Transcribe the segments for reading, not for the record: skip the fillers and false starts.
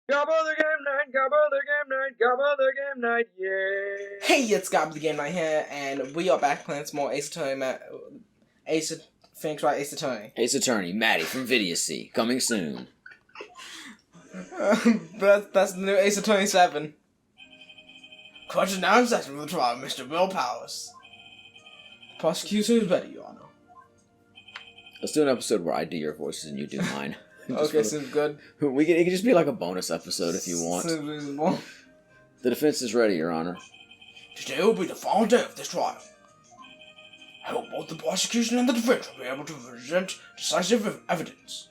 Gabba the game night, Gabba the game night, Gabba the game night, yeah. Hey, it's Gabba the Game Night here, and we are back playing some more Ace Attorney. Phoenix Wright Ace Attorney. Ace Attorney, Maddie from Vidiocy, coming soon. That's the new Ace Attorney 7. Question now in session with the trial, Mr. Will Powers. Prosecutor is ready, Your Honor. Let's do an episode where I do your voices and you do mine. Okay, seems good. It could just be like a bonus episode if you want. Seems reasonable. The defense is ready, Your Honor. Today will be the final day of this trial. I hope both the prosecution and the defense will be able to present decisive evidence.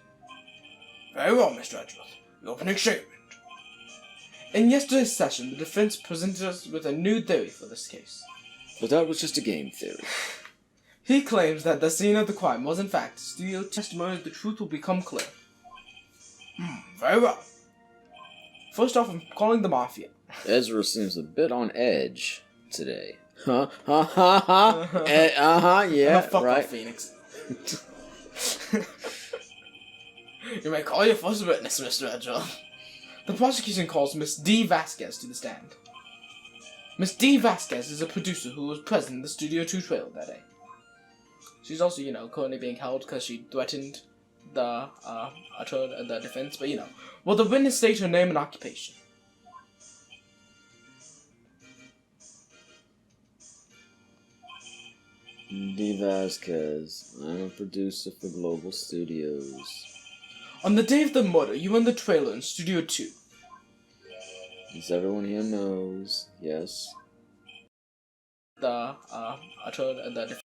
Very well, Mr. Edgeworth. Your opening statement. In yesterday's session, the defense presented us with a new theory for this case. But that was just a game theory. He claims that the scene of the crime was in fact studio testimony. The truth will become clear. Very well. First off, I'm calling the Mafia. Ezra seems a bit on edge today. Huh? Ha ha ha. Yeah, Fuck right. off, Phoenix. You may call your first witness, Mr. Edgeworth. The prosecution calls Miss D. Vasquez to the stand. Miss D. Vasquez is a producer who was present in the Studio 2 trailer that day. She's also, currently being held because she threatened the defense, but will the witness state her name and occupation? D. Vasquez. I'm a producer for Global Studios. On the day of the murder, you were in the trailer in Studio 2. As everyone here knows, yes. The defense.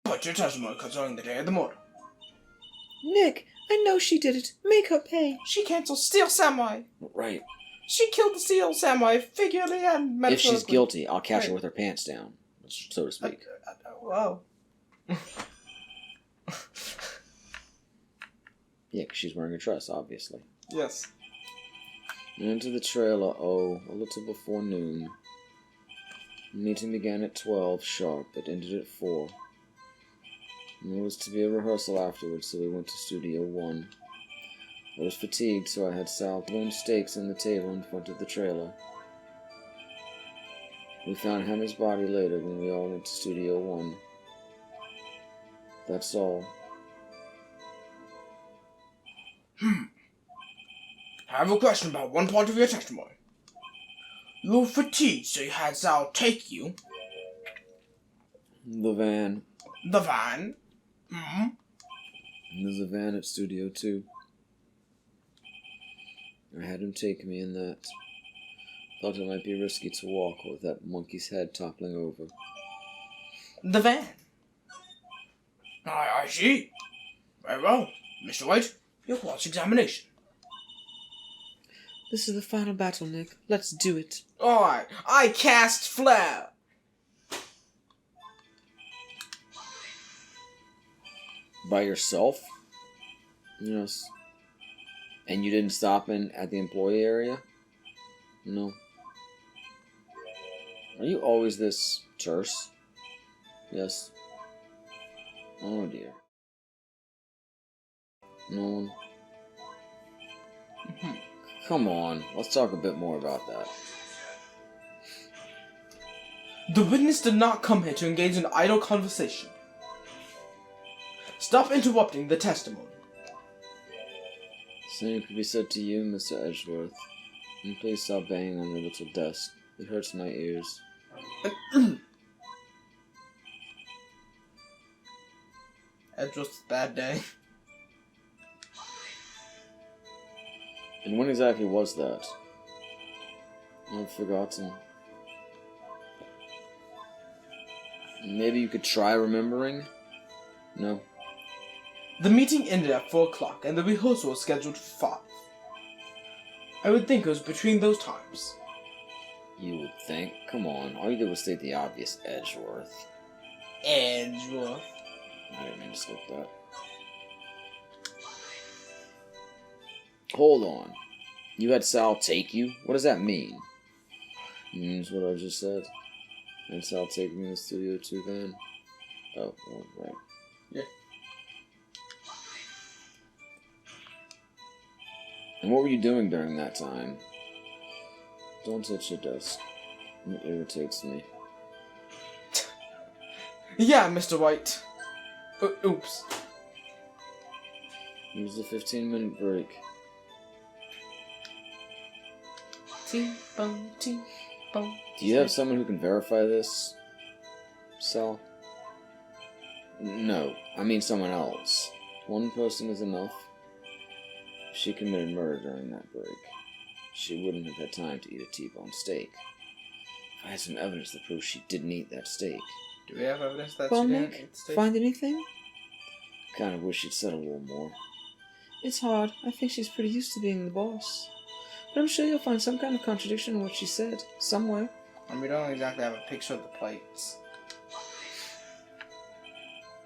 Put your testimony concerning the day of the murder. Nick, I know she did it. Make her pay. She canceled Steel Samurai. Right. She killed the Steel Samurai figuratively and metaphorically. If she's guilty, I'll catch her with her pants down, so to speak. Wow. Yeah, 'cause she's wearing a dress, obviously. Yes. Into the trailer, a little before noon. The meeting began at 12 sharp, but ended at 4. And there was to be a rehearsal afterwards, so we went to Studio 1. I was fatigued, so I had Sal bone steaks on the table in front of the trailer. We found Hammer's body later when we all went to Studio 1. That's all. I have a question about one part of your testimony. You were fatigued, so you had Sal take you. The van. The van. There's a van at Studio 2. I had him take me in that. Thought it might be risky to walk with that monkey's head toppling over. The van. I see. Very well. Mr. Wright, your cross-examination. This is the final battle, Nick. Let's do it. Alright, I cast flare. By yourself? Yes. And you didn't stop in at the employee area? No. Are you always this terse? Yes. Oh dear. No one. Come on, let's talk a bit more about that. The witness did not come here to engage in idle conversation. Stop interrupting the testimony. Same could be said to you, Mr. Edgeworth. And please stop banging on your little desk. It hurts my ears. Edgeworth's bad day. And when exactly was that? I've forgotten. Maybe you could try remembering? No. The meeting ended at 4 o'clock and the rehearsal was scheduled for 5. I would think it was between those times. You would think? Come on, all you did was state the obvious, Edgeworth. Edgeworth. I didn't mean to skip that. Hold on. You had Sal take you? What does that mean? It means what I just said. And Sal take me in the Studio 2 van. Oh, right. Yeah. And what were you doing during that time? Don't touch your desk. It irritates me. Yeah, Mr. White. Oops. Use the 15-minute break. T-bone, T-bone. Do you have someone who can verify this, Sal? No, I mean someone else. One person is enough. If she committed murder during that break, she wouldn't have had time to eat a T-bone steak. If I had some evidence that proves she didn't eat that steak. Do we have evidence that Well, she didn't Nick, eat the steak? find anything? Kind of wish she'd said a little more. It's hard. I think she's pretty used to being the boss. But I'm sure you'll find some kind of contradiction in what she said, somewhere. And we don't exactly have a picture of the plates.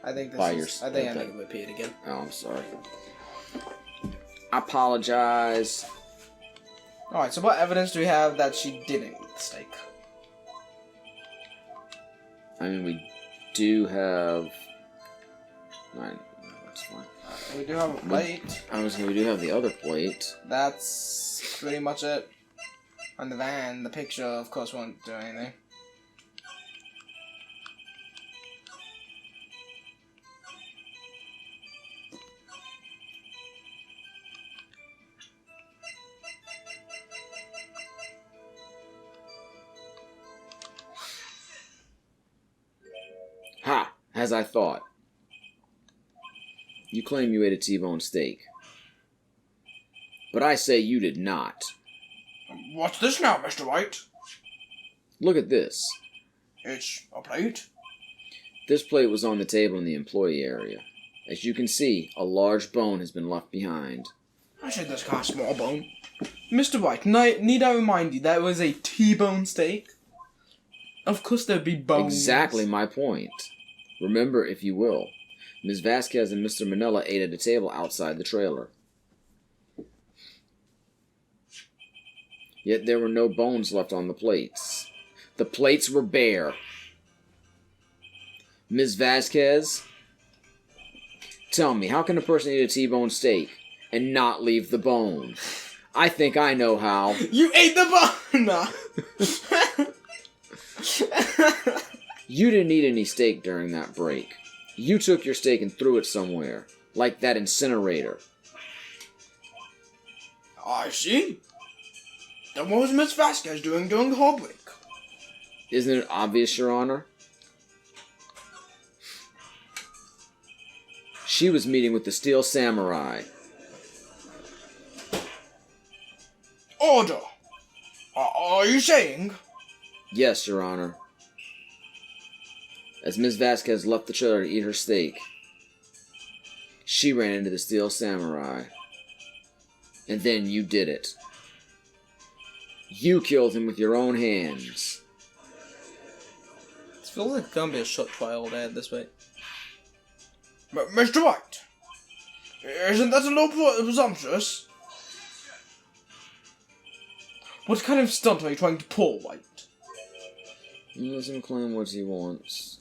I think this I think I need to repeat it again. Oh, I'm sorry. I apologize. Alright, so what evidence do we have that she didn't eat the steak? I mean, we do have... Alright, that's fine. We do have a plate. I was gonna, we do have the other plate. That's pretty much it. On the van, the picture, of course, won't do anything. Ha! As I thought. You claim you ate a T-bone steak. But I say you did not. What's this now, Mr. White? Look at this. It's a plate? This plate was on the table in the employee area. As you can see, a large bone has been left behind. I said this kind of small bone. Mr. White, need I remind you that it was a T-bone steak? Of course there'd be bones. Exactly my point. Remember, if you will, Ms. Vasquez and Mr. Manella ate at a table outside the trailer. Yet there were no bones left on the plates. The plates were bare. Ms. Vasquez, tell me, how can a person eat a T-bone steak and not leave the bone? I think I know how. You ate the bone! No. You didn't eat any steak during that break. You took your steak and threw it somewhere, like that incinerator. I see. Then what was Miss Vasquez doing during the whole break? Isn't it obvious, Your Honor? She was meeting with the Steel Samurai. Order! Are you saying? Yes, Your Honor. As Ms. Vasquez left the trailer to eat her steak, she ran into the Steel Samurai. And then you did it. You killed him with your own hands. It feels like it's gonna be a short trial at this rate. Mr. White, isn't that a little presumptuous? What kind of stunt are you trying to pull, White? Let him claim what he wants.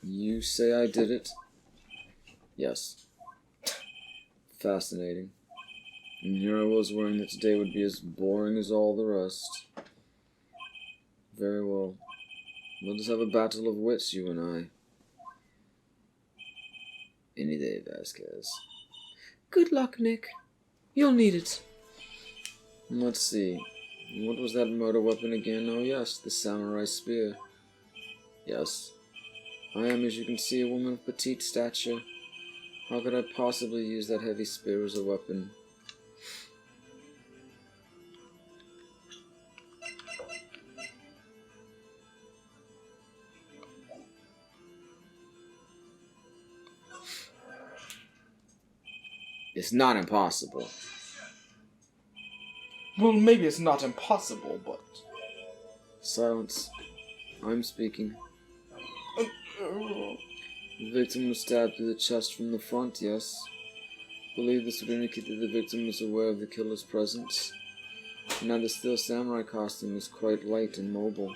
You say I did it? Yes. Fascinating. And here I was worrying that today would be as boring as all the rest. Very well. Let us have a battle of wits, you and I. Any day, Vasquez. Good luck, Nick. You'll need it. Let's see. What was that murder weapon again? Oh yes, the samurai spear. Yes. I am, as you can see, a woman of petite stature. How could I possibly use that heavy spear as a weapon? It's not impossible. Well, maybe it's not impossible, but... Silence. I'm speaking. The victim was stabbed through the chest from the front, yes. I believe this would indicate that the victim was aware of the killer's presence. Now the Steel Samurai costume is quite light and mobile.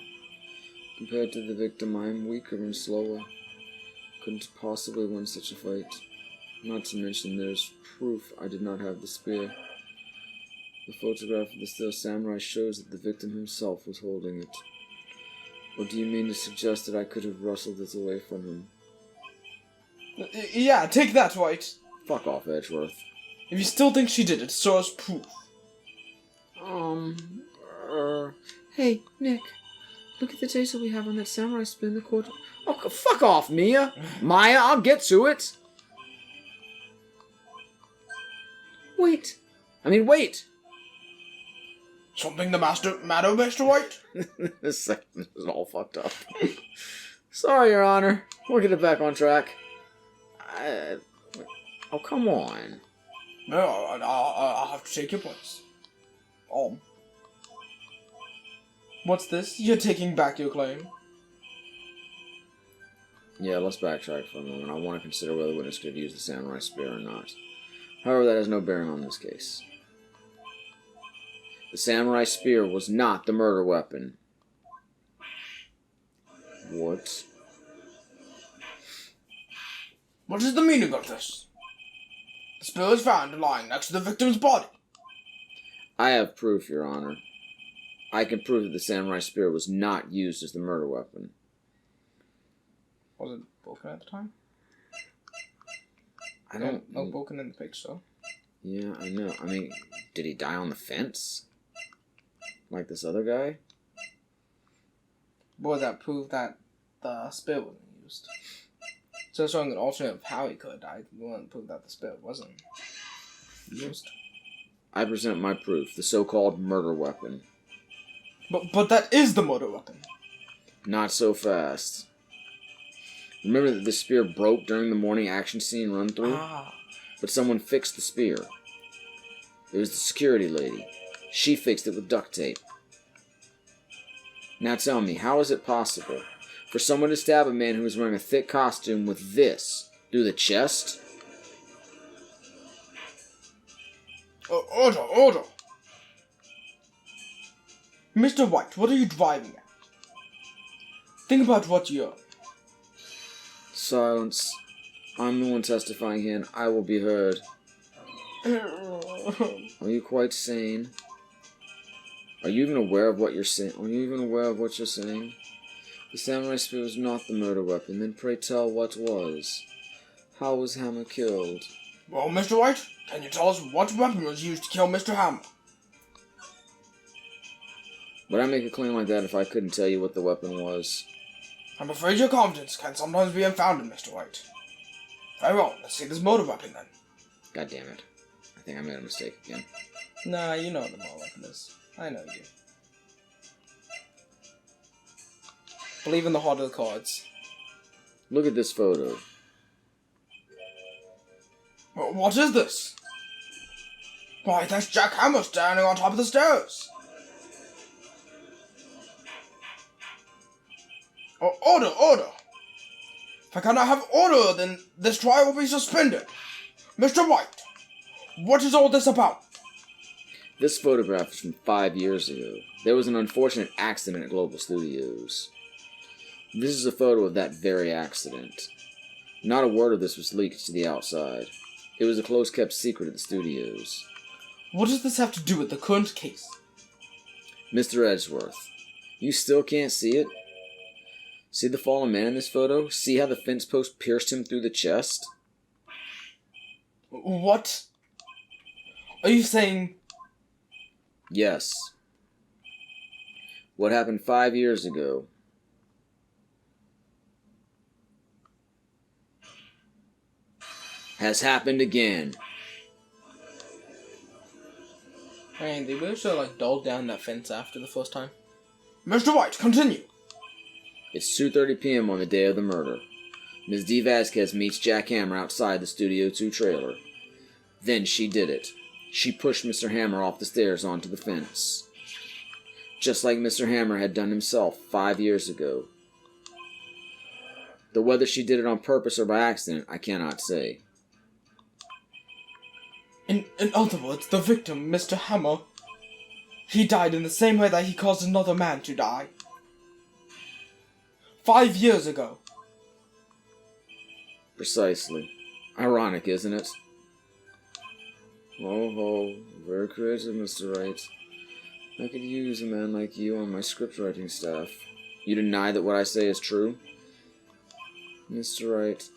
Compared to the victim, I am weaker and slower. couldn't possibly win such a fight. Not to mention there's proof I did not have the spear. The photograph of the still samurai shows that the victim himself was holding it. Or do you mean to suggest that I could have wrestled it away from him? Yeah, take that, Wright. Fuck off, Edgeworth. If you still think she did it, show us proof. Hey, Nick. Look at the data we have on that samurai spear in the court. Oh, fuck off, Mia! Maya, I'll get to it! Wait! Something the matter, Mr. Wright? This section is all fucked up. Sorry, Your Honor. We'll get it back on track. Oh, come on. No, I'll have to take your points. What's this? You're taking back your claim? Yeah, let's backtrack for a moment. I want to consider whether the witness could have used the samurai spear or not. However, that has no bearing on this case. The samurai spear was not the murder weapon. What? What is the meaning of this? The spear is found lying next to the victim's body. I have proof, Your Honor. I can prove that the samurai spear was not used as the murder weapon. Was it broken at the time? I don't... No broken in the picture. Yeah, I know. I mean, did he die on the fence? Like this other guy? Boy, that proved that the spear wasn't used. So showing an alternate of how he could have died. The one that proved that the spear wasn't used. I present my proof, the so-called murder weapon. But that is the murder weapon. Not so fast. Remember that the spear broke during the morning action scene run-through? But someone fixed the spear. It was the security lady. She fixed it with duct tape. Now tell me, how is it possible for someone to stab a man who was wearing a thick costume with this through the chest? Order! Mr. White, what are you driving at? Think about what you're... Silence. I'm the one testifying here, and I will be heard. Are you quite sane? Are you even aware of what you're saying? The samurai spear was not the murder weapon. Then pray tell what was. How was Hammer killed? Well, Mr. White, can you tell us what weapon was used to kill Mr. Hammer? Would I make a claim like that if I couldn't tell you what the weapon was? I'm afraid your confidence can sometimes be unfounded, Mr. White. Very well, let's see this motor weapon then. God damn it. I think I made a mistake again. Nah, you know what the motor weapon is. I know you. Believe in the heart of the cards. Look at this photo. What is this? Why, that's Jack Hammer standing on top of the stairs. Order! If I cannot have order, then this trial will be suspended. Mr. White, what is all this about? This photograph is from 5 years ago. There was an unfortunate accident at Global Studios. This is a photo of that very accident. Not a word of this was leaked to the outside. It was a close-kept secret at the studios. What does this have to do with the current case? Mr. Edgeworth, you still can't see it? See the fallen man in this photo? See how the fence post pierced him through the chest? What? Are you saying... Yes. What happened 5 years ago has happened again. Man, they really should have, dug down that fence after the first time. Mr. White, continue! It's 2:30 p.m. on the day of the murder. Ms. D. Vasquez meets Jack Hammer outside the Studio 2 trailer. Then she did it. She pushed Mr. Hammer off the stairs onto the fence. Just like Mr. Hammer had done himself 5 years ago. Though whether she did it on purpose or by accident, I cannot say. In other words, the victim, Mr. Hammer, he died in the same way that he caused another man to die. 5 years ago. Precisely. Ironic, isn't it? Oh ho, very creative, Mr. Wright. I could use a man like you on my scriptwriting staff. You deny that what I say is true? Mr. Wright,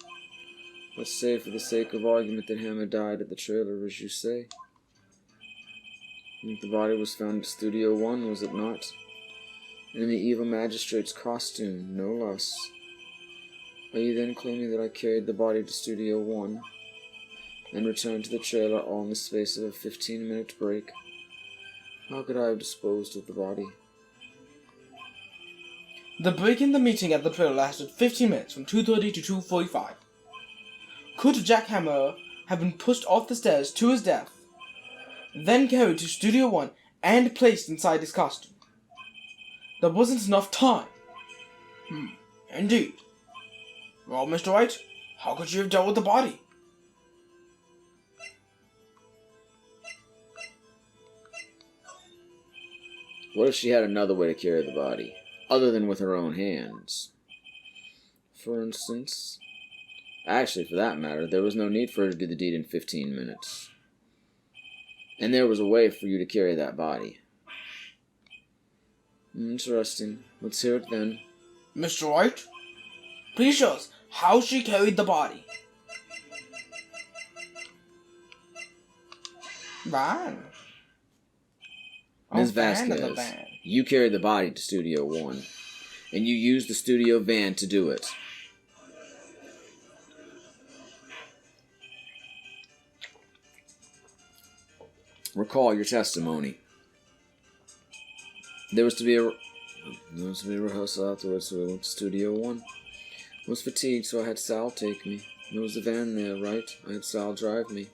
let's say for the sake of argument that Hammer died at the trailer, as you say. I think the body was found at Studio 1, was it not? In the evil magistrate's costume, no less. Are you then claiming that I carried the body to Studio 1 and returned to the trailer all in the space of a 15-minute break? How could I have disposed of the body? The break in the meeting at the trailer lasted 15 minutes, from 2:30 to 2:45. Could Jack Hammer have been pushed off the stairs to his death, then carried to Studio 1 and placed inside his costume? There wasn't enough time. Indeed. Well, Mr. Wright, how could you have dealt with the body? What if she had another way to carry the body, other than with her own hands? For instance... Actually, for that matter, there was no need for her to do the deed in 15 minutes. And there was a way for you to carry that body. Interesting. Let's hear it then. Mr. Wright, please show us how she carried the body. Van. Ms. Van of the Vasquez, van. you carried the body to Studio 1, and you used the studio van to do it. Recall your testimony. There was to be a rehearsal afterwards, so we went to Studio 1. I was fatigued, so I had Sal take me. There was a van there, right? I had Sal drive me.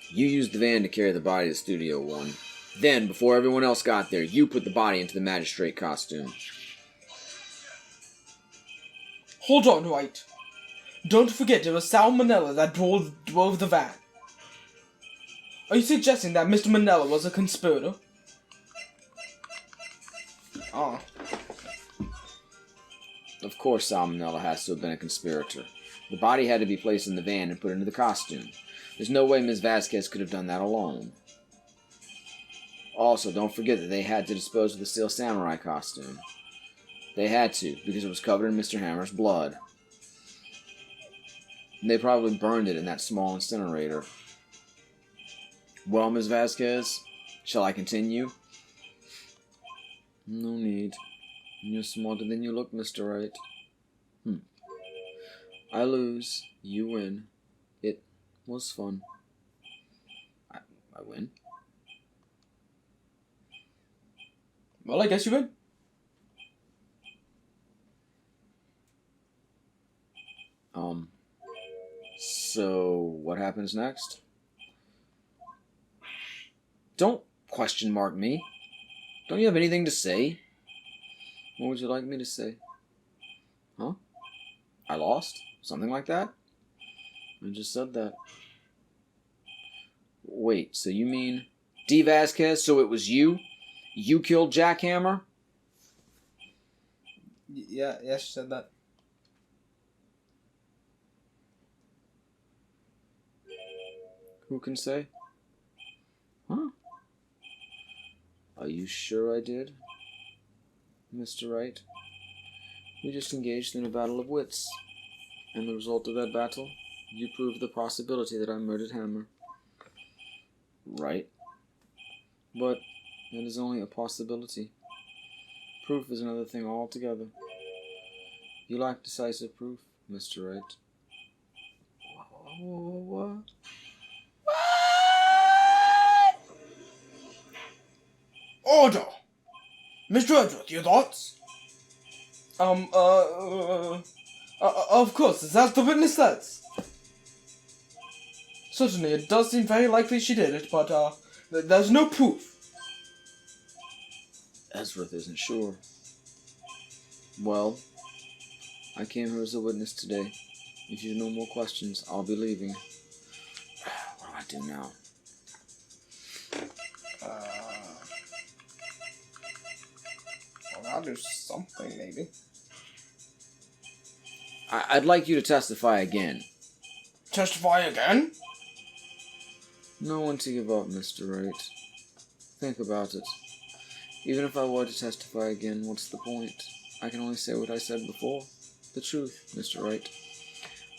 You used the van to carry the body to Studio 1. Then, before everyone else got there, you put the body into the magistrate costume. Hold on, Wright. Don't forget it was Sal Manella that drove the van. Are you suggesting that Mr. Manella was a conspirator? Ah. Of course Sal Manella has to have been a conspirator. The body had to be placed in the van and put into the costume. There's no way Ms. Vasquez could have done that alone. Also, don't forget that they had to dispose of the Steel Samurai costume. They had to, because it was covered in Mr. Hammer's blood. And they probably burned it in that small incinerator. Well, Ms. Vasquez, shall I continue? No need. You're smarter than you look, Mr. Wright. I lose, you win. It was fun. I win? Well, I guess you win. So, what happens next? Don't question mark me. Don't you have anything to say? What would you like me to say? Huh? I lost? Something like that? I just said that. Wait, so you mean... D. Vasquez, so it was you? You killed Jackhammer? Yeah, she said that. Who can say? Huh? Are you sure I did, Mr. Wright? We just engaged in a battle of wits. And the result of that battle, you proved the possibility that I murdered Hammer. Right. But that is only a possibility. Proof is another thing altogether. You lack decisive proof, Mr. Wright. What? Order! Mr. Edgeworth, your thoughts? Of course, as the witness says. Certainly, it does seem very likely she did it, but, there's no proof. Edgeworth isn't sure. Well, I came here as a witness today. If you have no more questions, I'll be leaving. What do I do now? Well, I'll do something, maybe. I'd like you to testify again. Testify again? No one to give up, Mr. Wright. Think about it. Even if I were to testify again, what's the point? I can only say what I said before. The truth, Mr. Wright.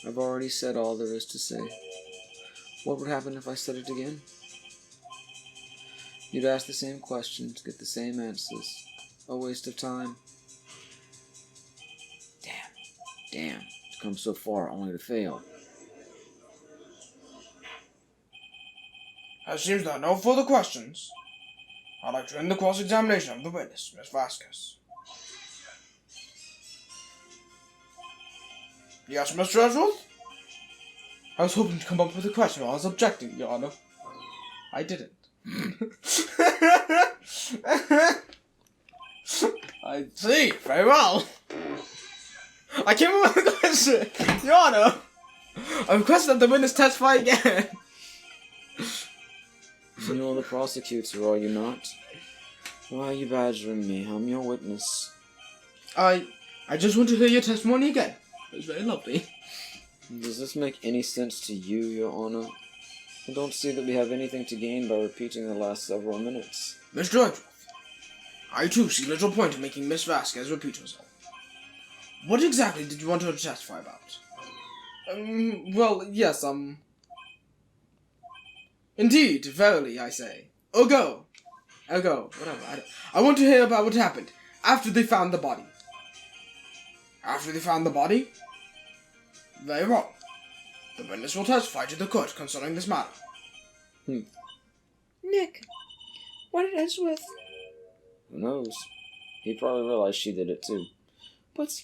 I've already said all there is to say. What would happen if I said it again? You'd ask the same questions, get the same answers. A waste of time. Damn. To come so far only to fail. As seems there are no further questions, I'd like to end the cross-examination of the witness, Miss Vasquez. Yes, Mr. Edgeworth? I was hoping to come up with a question while I was objecting, Your Honor. I didn't. I see. Very well. I came up with a question, Your Honor. I request that the witness testify again. You're the prosecutor, are you not? Why are you badgering me? I'm your witness. I just want to hear your testimony again. It was very lovely. Does this make any sense to you, Your Honor? I don't see that we have anything to gain by repeating the last several minutes. Mr. Edgeworth, I too see little point in making Miss Vasquez repeat herself. What exactly did you want her to testify about? Well, yes, Indeed, verily, I say. Ergo, whatever. I want to hear about what happened after they found the body. After they found the body? Very wrong. The witness will testify to the court concerning this matter. Nick, why did Edgeworth... Who knows? He probably realized she did it too. But,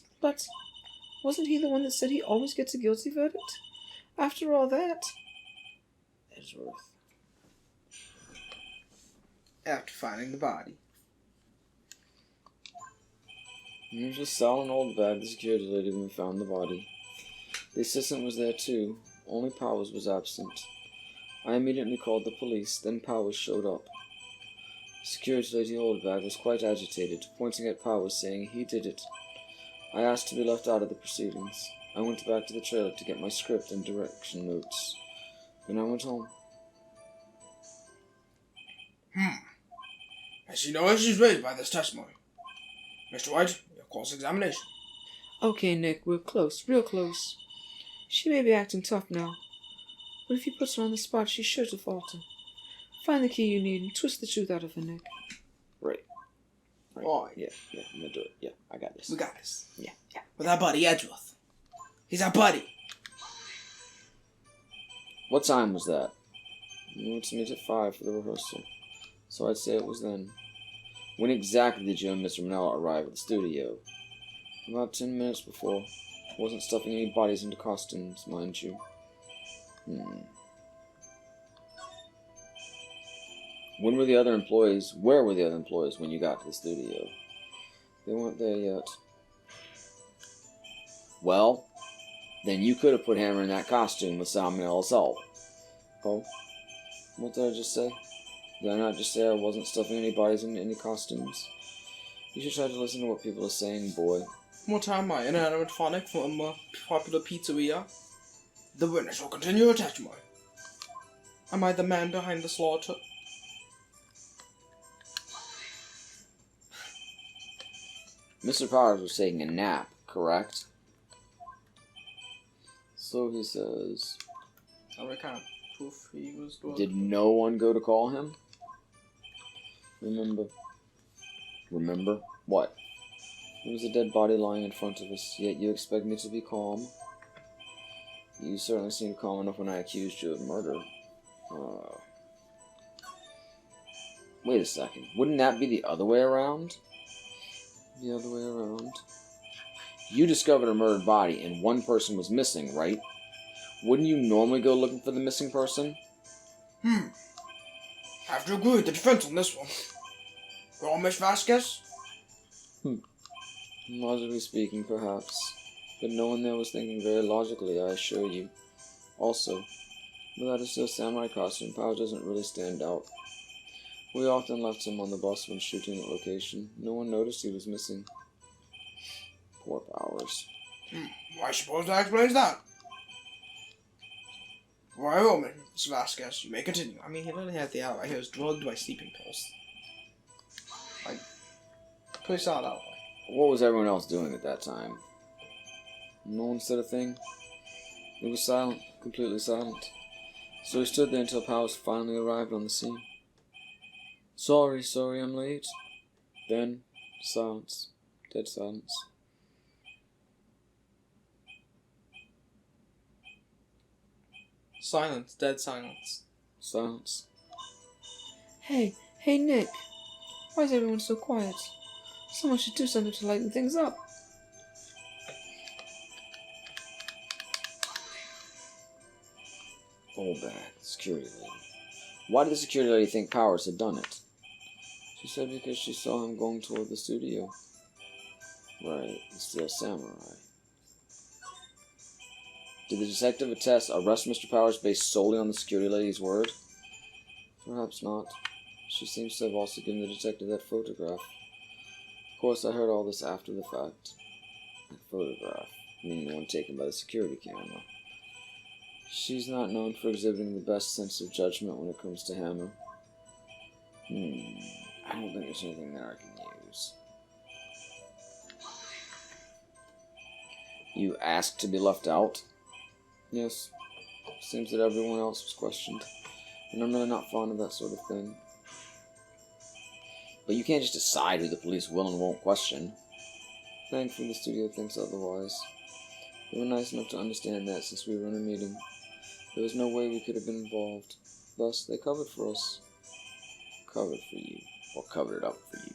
wasn't he the one that said he always gets a guilty verdict? After all that... Edgeworth. After finding the body. He was just selling old bag the security lady when we found the body. The assistant was there too, only Powers was absent. I immediately called the police, then Powers showed up. Security lady Oldbag was quite agitated, pointing at Powers saying he did it. I asked to be left out of the proceedings. I went back to the trailer to get my script and direction notes. Then I went home. I see no issues raised by this testimony. Mr. White, your cross-examination. Okay, Nick, we're close, real close. She may be acting tough now, but if you put her on the spot, she's sure to falter. Find the key you need and twist the truth out of her, Nick. Right. Alright. Yeah, I'm gonna do it. Yeah, I got this. We got this. Yeah. With our buddy, Edgeworth. He's our buddy. What time was that? We were to meet at 5 for the rehearsal, so I'd say it was then. When exactly did you and Mr. Manella arrive at the studio? About 10 minutes before. Wasn't stuffing any bodies into costumes, mind you. When were the other employees? Where were the other employees when you got to the studio? They weren't there yet. Well, then you could have put Hammer in that costume with Sal Manella's help. Oh? What did I just say? Did I not just say I wasn't stuffing any bodies into any costumes? You should try to listen to what people are saying, boy. What am I, an animatronic from a popular pizzeria? The witness will continue her testimony. Am I the man behind the slaughter? Mr. Powers was taking a nap, correct? So he says. I can't prove he was doing. Did no one go to call him? Remember? What? There was a dead body lying in front of us, yet you expect me to be calm? You certainly seemed calm enough when I accused you of murder. Wait a second. Wouldn't that be the other way around? The other way around. You discovered a murdered body and one person was missing, right? Wouldn't you normally go looking for the missing person? Have to agree with the defense on this one. Well, Miss Vasquez? Logically speaking, perhaps. But no one there was thinking very logically, I assure you. Also, without his still samurai costume, Powers doesn't really stand out. We often left him on the bus when shooting at location. No one noticed he was missing. Poor Powers. I suppose that explains that. Very well, Miss Vasquez. You may continue. I mean, he literally had the alibi. He was drugged by sleeping pills. Like, pretty solid alibi. What was everyone else doing at that time? No one said a thing. It was silent, completely silent. So he stood there until Powers finally arrived on the scene. Sorry, I'm late. Then, silence. Dead silence. Silence. Dead silence. Silence. Hey, Nick. Why is everyone so quiet? Someone should do something to lighten things up. Oh, bad. Security lady. Why did the security lady think Powers had done it? She said because she saw him going toward the studio. Right, the Steel Samurai. Did the detective attest arrest Mr. Powers based solely on the security lady's word? Perhaps not. She seems to have also given the detective that photograph. Of course, I heard all this after the fact. That photograph, meaning the one taken by the security camera. She's not known for exhibiting the best sense of judgment when it comes to Hammer. I don't think there's anything there I can use. You asked to be left out? Yes. Seems that everyone else was questioned. And I'm really not fond of that sort of thing. But you can't just decide who the police will and won't question. Thankfully, the studio thinks otherwise. They were nice enough to understand that since we were in a meeting. There was no way we could have been involved. Thus, they covered for us. Covered for you. Or covered it up for you.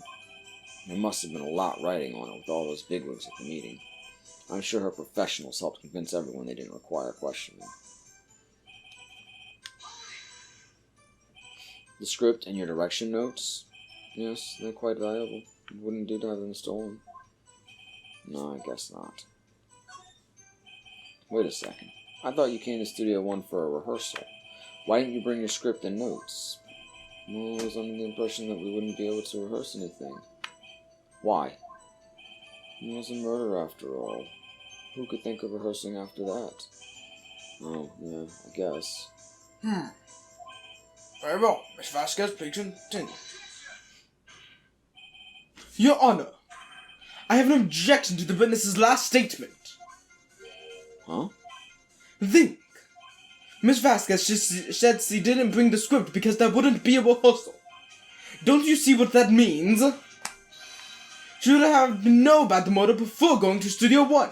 There must have been a lot writing on it with all those bigwigs at the meeting. I'm sure her professionals helped convince everyone they didn't require questioning. The script and your direction notes? Yes, they're quite valuable. It wouldn't do to have them stolen. No, I guess not. Wait a second. I thought you came to Studio 1 for a rehearsal. Why didn't you bring your script and notes? Well, I was under the impression that we wouldn't be able to rehearse anything. Why? It was a murder after all. Who could think of rehearsing after that? Oh, yeah, I guess. Very well. Miss Vasquez, please continue. Your Honor, I have an objection to the witness's last statement. Huh? Think. Miss Vasquez said she didn't bring the script because there wouldn't be a rehearsal. Don't you see what that means? She should have known about the murder before going to Studio 1.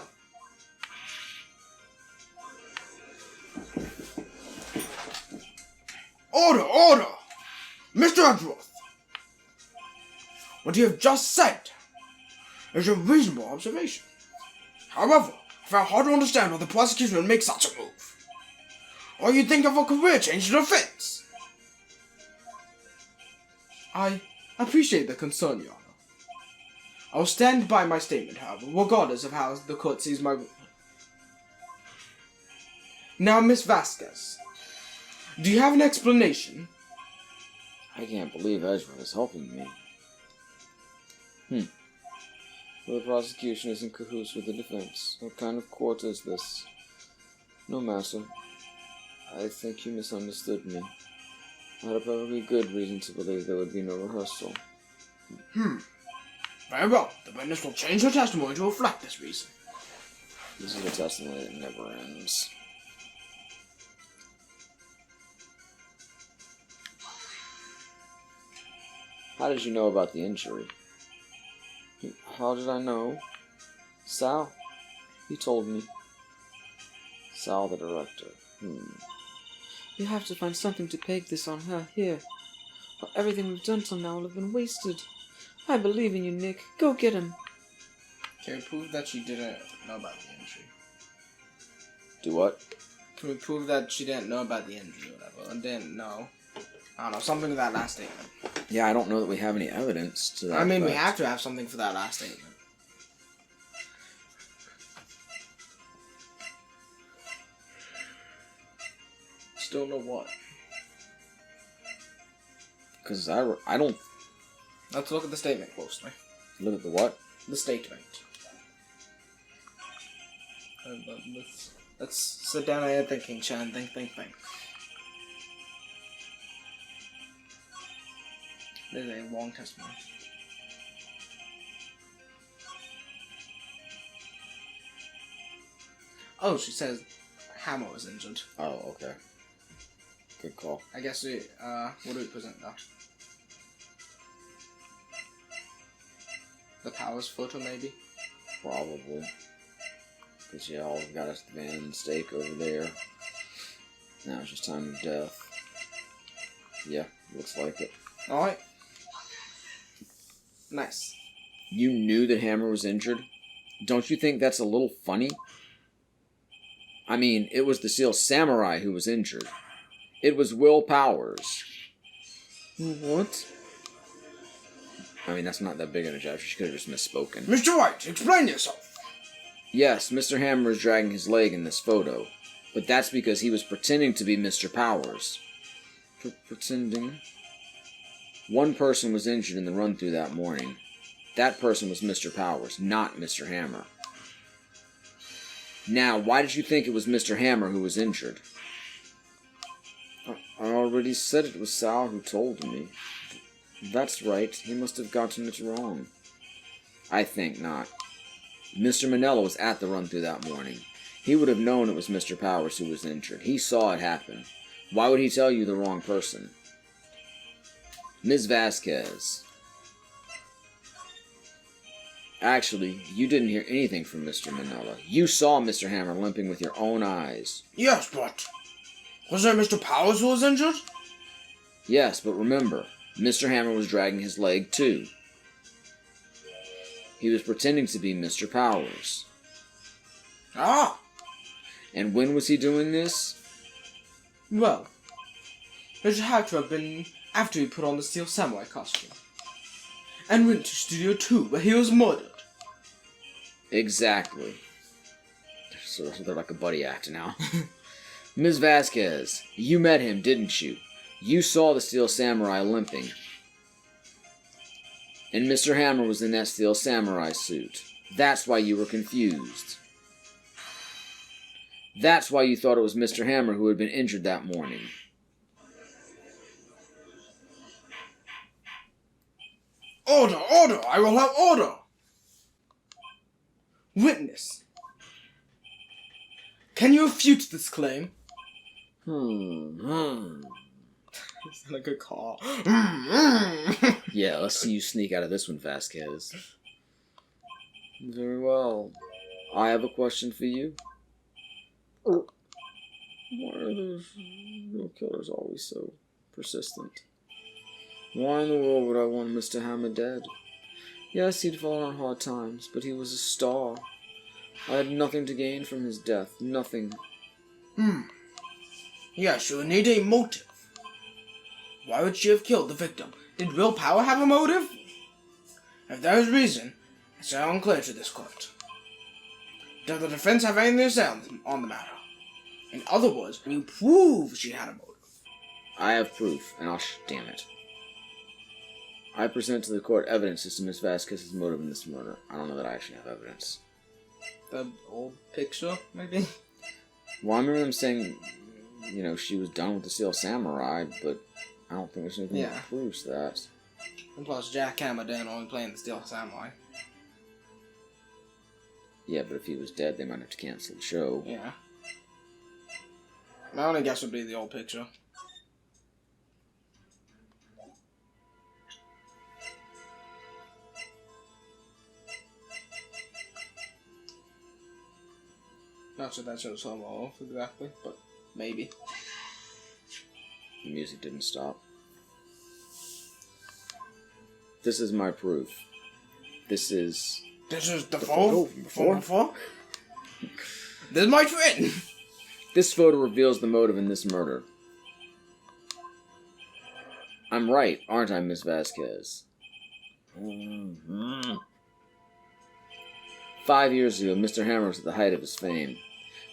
Order! Mr. Edgeworth! What you have just said is a reasonable observation. However, I found hard to understand why the prosecution would make such a move. Or you think of a career change to defense? I appreciate the concern, Your Honor. I will stand by my statement, however, regardless of how the court sees my... Now, Miss Vasquez, do you have an explanation? I can't believe Edgeworth is helping me. The prosecution is in cahoots with the defense. What kind of court is this? No matter. I think you misunderstood me. I had a perfectly good reason to believe there would be no rehearsal. Very well. The witness will change her testimony to reflect this reason. This is a testimony that never ends. How did you know about the injury? How did I know? Sal. He told me. Sal, the director. You have to find something to peg this on her, here. Or everything we've done till now will have been wasted. I believe in you, Nick. Go get him. Can we prove that she didn't know about the injury? Do what? Can we prove that she didn't know about the injury or whatever? And didn't know? I don't know, something to that last statement. Yeah, I don't know that we have any evidence to that. I mean, we have to have something for that last statement. Still know what? Because I don't... Let's look at the statement closely. Look at the what? The statement. Let's sit down and thinking, Chan. Think. There's a long testimony. Oh, she says Hammer was injured. Oh, okay. Good call. I guess what do we present now? The Powers photo, maybe? Probably. Because, yeah, all we've got is the van and steak over there. Now it's just time of death. Yeah, looks like it. Alright. Nice. You knew that Hammer was injured? Don't you think that's a little funny? I mean, it was the Steel Samurai who was injured. It was Will Powers. What? I mean, that's not that big of a job. She could have just misspoken. Mr. Wright, explain yourself! Yes, Mr. Hammer is dragging his leg in this photo. But that's because he was pretending to be Mr. Powers. Pretending? One person was injured in the run-through that morning. That person was Mr. Powers, not Mr. Hammer. Now, why did you think it was Mr. Hammer who was injured? I already said it was Sal who told me. That's right, he must have gotten it wrong. I think not. Mr. Manella was at the run-through that morning. He would have known it was Mr. Powers who was injured. He saw it happen. Why would he tell you the wrong person? Ms. Vasquez. Actually, you didn't hear anything from Mr. Manella. You saw Mr. Hammer limping with your own eyes. Yes, but... was it Mr. Powers who was injured? Yes, but remember, Mr. Hammer was dragging his leg too. He was pretending to be Mr. Powers. Ah! And when was he doing this? Well, it had to have been after he put on the Steel Samurai costume. And went to Studio 2, where he was murdered. Exactly. So they're like a buddy act now. Ms. Vasquez, you met him, didn't you? You saw the Steel Samurai limping. And Mr. Hammer was in that Steel Samurai suit. That's why you were confused. That's why you thought it was Mr. Hammer who had been injured that morning. Order! Order! I will have order! Witness. Can you refute this claim? It's not a good call. Yeah, let's see you sneak out of this one, Vasquez. Very well. I have a question for you. Why are those real killers always so persistent? Why in the world would I want Mr. Hammer dead? Yes, he'd fallen on hard times, but he was a star. I had nothing to gain from his death. Nothing. Yes, you need a motive. Why would she have killed the victim? Did Will Power have a motive? If there is reason, it's unclear to this court. Does the defense have anything to say on the matter? In other words, can you prove she had a motive? I have proof, and damn it. I present to the court evidence as to Miss Vasquez's motive in this murder. I don't know that I actually have evidence. The old picture, maybe? Well, I remember them saying, you know, she was done with the Steel Samurai, but I don't think there's anything that proves that. And plus, Jack Hammer didn't only play in the Steel Samurai. Yeah, but if he was dead, they might have to cancel the show. Yeah. My only guess would be the old picture. Not sure that shows home off exactly, but maybe. The music didn't stop. This is my proof. This is the photo photo from before? This is my twin! This photo reveals the motive in this murder. I'm right, aren't I, Miss Vasquez? 5 years ago, Mr. Hammer was at the height of his fame.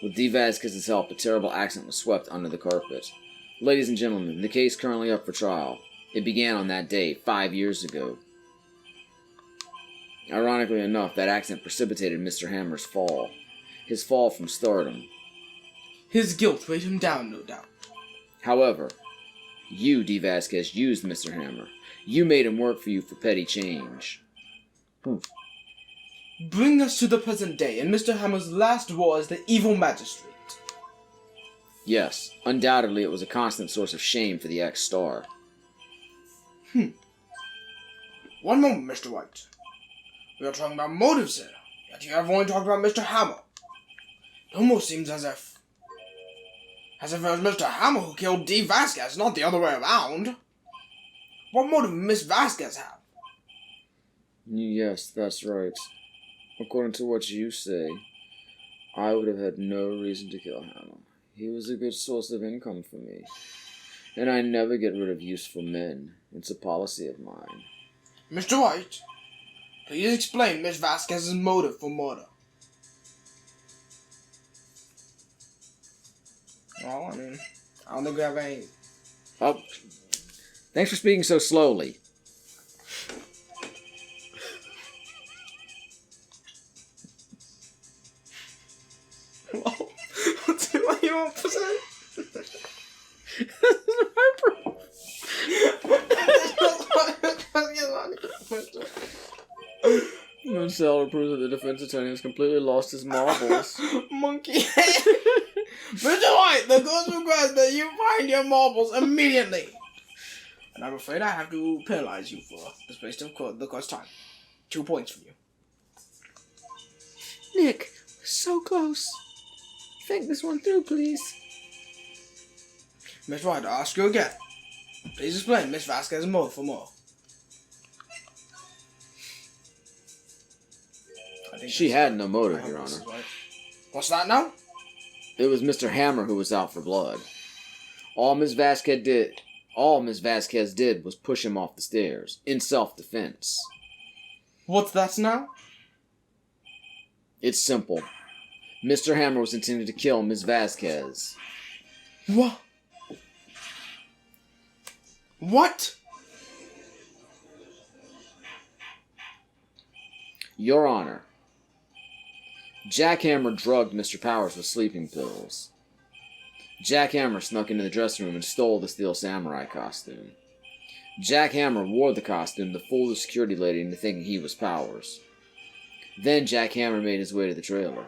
With D. Vasquez's help, a terrible accident was swept under the carpet. Ladies and gentlemen, the case currently up for trial. It began on that day, 5 years ago. Ironically enough, that accident precipitated Mr. Hammer's fall. his fall from stardom. His guilt weighed him down, no doubt. However, you, D. Vasquez, used Mr. Hammer. You made him work for you for petty change. Bring us to the present day and Mr. Hammer's last war as the evil magistrate. Yes, undoubtedly it was a constant source of shame for the ex-star. One moment, Mr. Wright. We are talking about motives here, yet you have only talked about Mr. Hammer. It almost seems as if it was Mr. Hammer who killed D. Vasquez, not the other way around. What motive did Miss Vasquez have? Yes, that's right. According to what you say, I would have had no reason to kill Hammer. He was a good source of income for me. And I never get rid of useful men. It's a policy of mine. Mr. White, please explain Miss Vasquez's motive for murder. Well, I mean, I don't think we have any... Oh, thanks for speaking so slowly. What do you want to say? Marcel proves that the defense attorney has completely lost his marbles. Monkey head. Mr. White, the court requires that you find your marbles immediately. And I'm afraid I have to penalize you for this waste of the court's time. 2 points from you. Nick, so close. Think this one through, please. Mr. White, I'll ask you again. Please explain Miss Vasquez's motive for more. She had no motive, Your Honor. Right. What's that now? It was Mr. Hammer who was out for blood. All Miss Vasquez did was push him off the stairs, in self-defense. What's that now? It's simple. Mr. Hammer was intending to kill Miss Vasquez. What? What? Your Honor, Jack Hammer drugged Mr. Powers with sleeping pills. Jack Hammer snuck into the dressing room and stole the steel samurai costume. Jack Hammer wore the costume to fool the security lady into thinking he was Powers. Then Jack Hammer made his way to the trailer.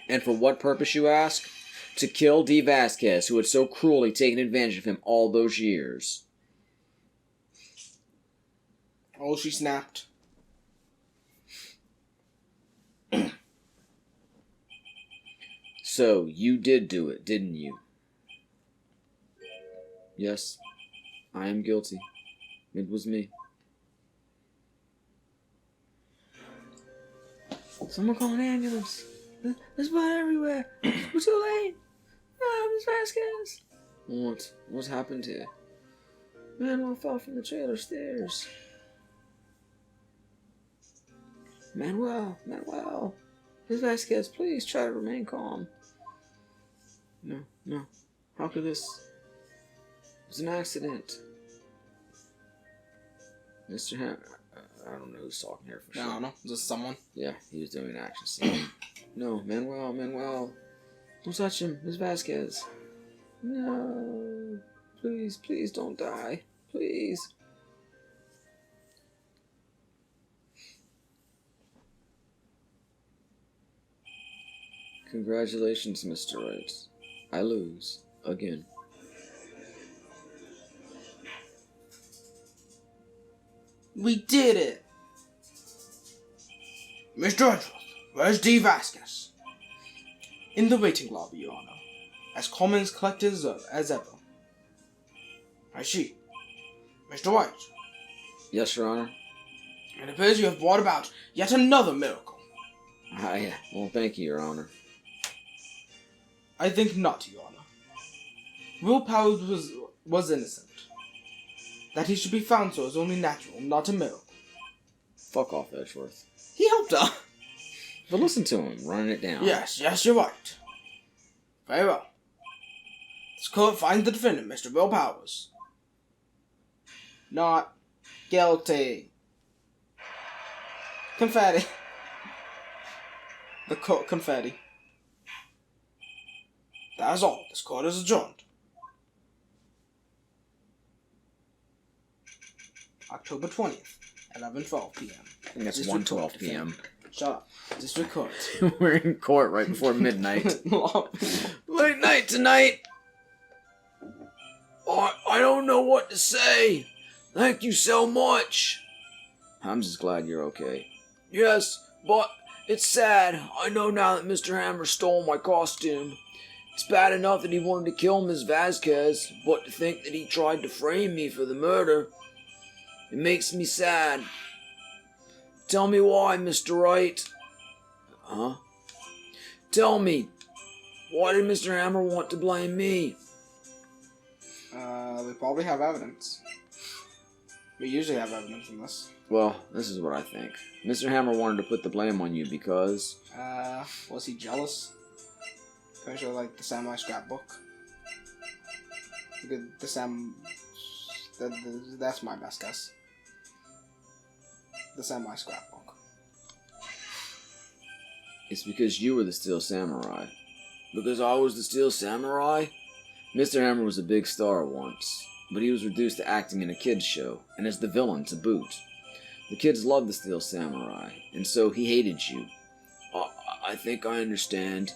And for what purpose, you ask? To kill D. Vasquez, who had so cruelly taken advantage of him all those years. Oh, she snapped. So, you did do it, didn't you? Yes, I am guilty. It was me. Someone call an ambulance. There's blood everywhere. We're too late. Ah, Miss Vasquez. What's happened here? Manuel fell from the trailer stairs. Manuel. Miss Vasquez, please try to remain calm. No. How could this? It was an accident. Mr. Hammer. I don't know who's talking here for sure. I don't know. Is this someone? Yeah, he was doing an action scene. No, Manuel. Don't touch him, Miss Vasquez. No. Please don't die. Please. Congratulations, Mr. Wright. I lose. Again. We did it! Mr. Edgeworth, where's D. Vasquez? In the waiting lobby, Your Honor. As calm and collected as ever. I see. Mr. White. Yes, Your Honor. It appears you have brought about yet another miracle. Well, thank you, Your Honor. I think not, Your Honor. Will Powers was innocent. That he should be found so is only natural, not a miracle. Fuck off, Edgeworth. He helped her. But listen to him, running it down. Yes, you're right. Very well. This court finds the defendant, Mr. Will Powers. Not guilty. Confetti. the confetti. That is all. This court is adjourned. October 20th, 11:12 p.m. I think that's District 1:12 Court. p.m. Shut up. District Court. We're in court right before midnight. Late night tonight. I don't know what to say. Thank you so much. I'm just glad you're okay. Yes, but it's sad. I know now that Mr. Hammer stole my costume. It's bad enough that he wanted to kill Miss Vasquez, but to think that he tried to frame me for the murder, it makes me sad. Tell me why, Mr. Wright. Huh? Tell me, why did Mr. Hammer want to blame me? We probably have evidence. We usually have evidence in this. Well, this is what I think. Mr. Hammer wanted to put the blame on you because... Was he jealous? Pretty sure, like, the samurai scrapbook. That's my best guess. The samurai scrapbook. It's because you were the Steel Samurai. Because I was the Steel Samurai? Mr. Hammer was a big star once, but he was reduced to acting in a kids' show, and as the villain to boot. The kids loved the Steel Samurai, and so he hated you. I think I understand.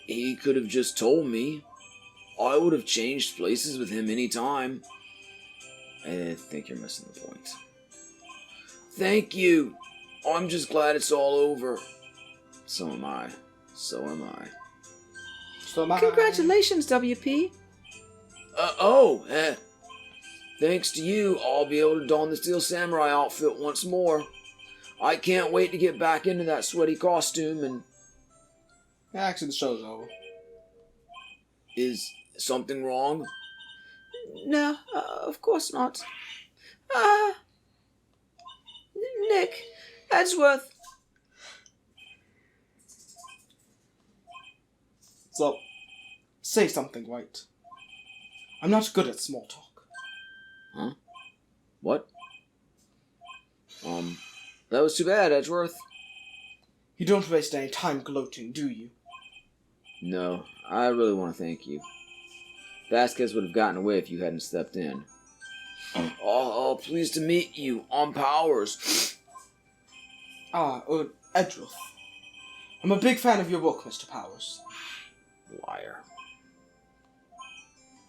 He could have just told me. I would have changed places with him any time. I think you're missing the point. Thank you. I'm just glad it's all over. So am I. So am I. Congratulations, WP. Thanks to you, I'll be able to don the Steel Samurai outfit once more. I can't wait to get back into that sweaty costume and... Yeah, actually, the show's over. Is something wrong? No, of course not. Nick, Edgeworth. So, say something, Wright. I'm not good at small talk. Huh? What? That was too bad, Edgeworth. You don't waste any time gloating, do you? No, I really want to thank you. Vasquez would have gotten away if you hadn't stepped in. Oh, pleased to meet you. I'm Powers. Edgeworth. I'm a big fan of your work, Mr. Powers. Liar.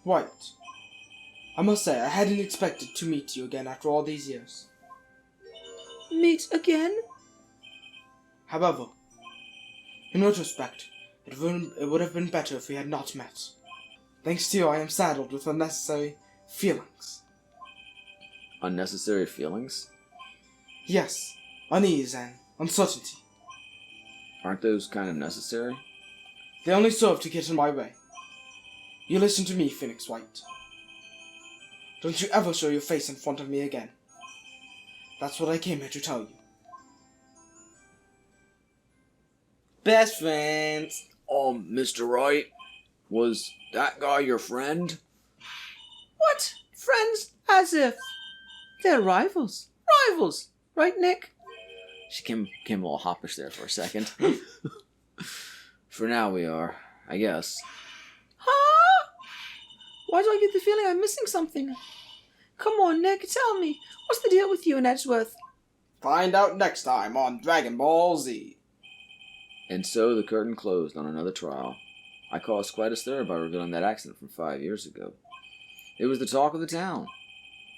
Right. I must say, I hadn't expected to meet you again after all these years. Meet again? However, in retrospect, it would have been better if we had not met. Thanks to you, I am saddled with unnecessary feelings. Unnecessary feelings? Yes, unease and uncertainty. Aren't those kind of necessary? They only serve to get in my way. You listen to me, Phoenix Wright. Don't you ever show your face in front of me again. That's what I came here to tell you. Best friends. Mr. Wright, was that guy your friend? What? Friends? As if. They're rivals. Rivals! Right, Nick? She came a little hoppish there for a second. For now we are, I guess. Huh? Why do I get the feeling I'm missing something? Come on, Nick, tell me. What's the deal with you and Edgeworth? Find out next time on Dragon Ball Z. And so the curtain closed on another trial. I caused quite a stir by revealing that accident from 5 years ago. It was the talk of the town.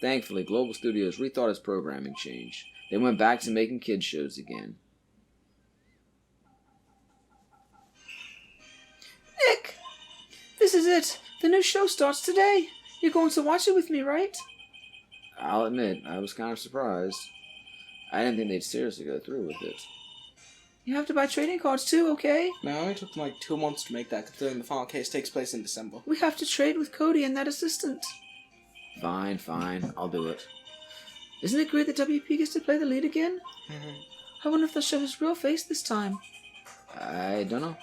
Thankfully, Global Studios rethought its programming change. They went back to making kids shows again. Nick! This is it. The new show starts today. You're going to watch it with me, right? I'll admit, I was kind of surprised. I didn't think they'd seriously go through with it. You have to buy trading cards too, okay? Man, it only took them like 2 months to make that, considering the final case takes place in December. We have to trade with Cody and that assistant. Fine, I'll do it. Isn't it great that WP gets to play the lead again? Mm-hmm. I wonder if they'll show his real face this time. I don't know.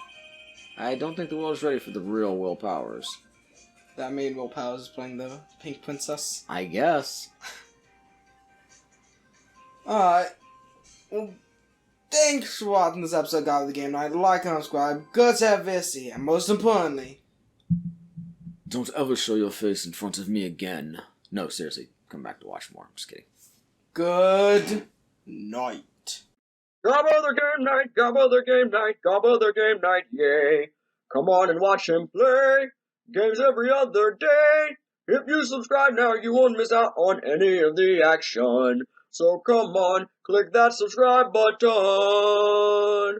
I don't think the world is ready for the real Will Powers. That mean Will Powers is playing the Pink Princess? I guess. Alright. Well, Thanks for watching this episode of Gabba the Game Night. Like and subscribe. Good to have this here. And most importantly, don't ever show your face in front of me again. No, seriously, come back to watch more. I'm just kidding. good night. Gabba the game night, Gabba the game night, Gabba the game night, yay. Come on and watch him play games every other day. If you subscribe now, you won't miss out on any of the action. So come on, click that subscribe button.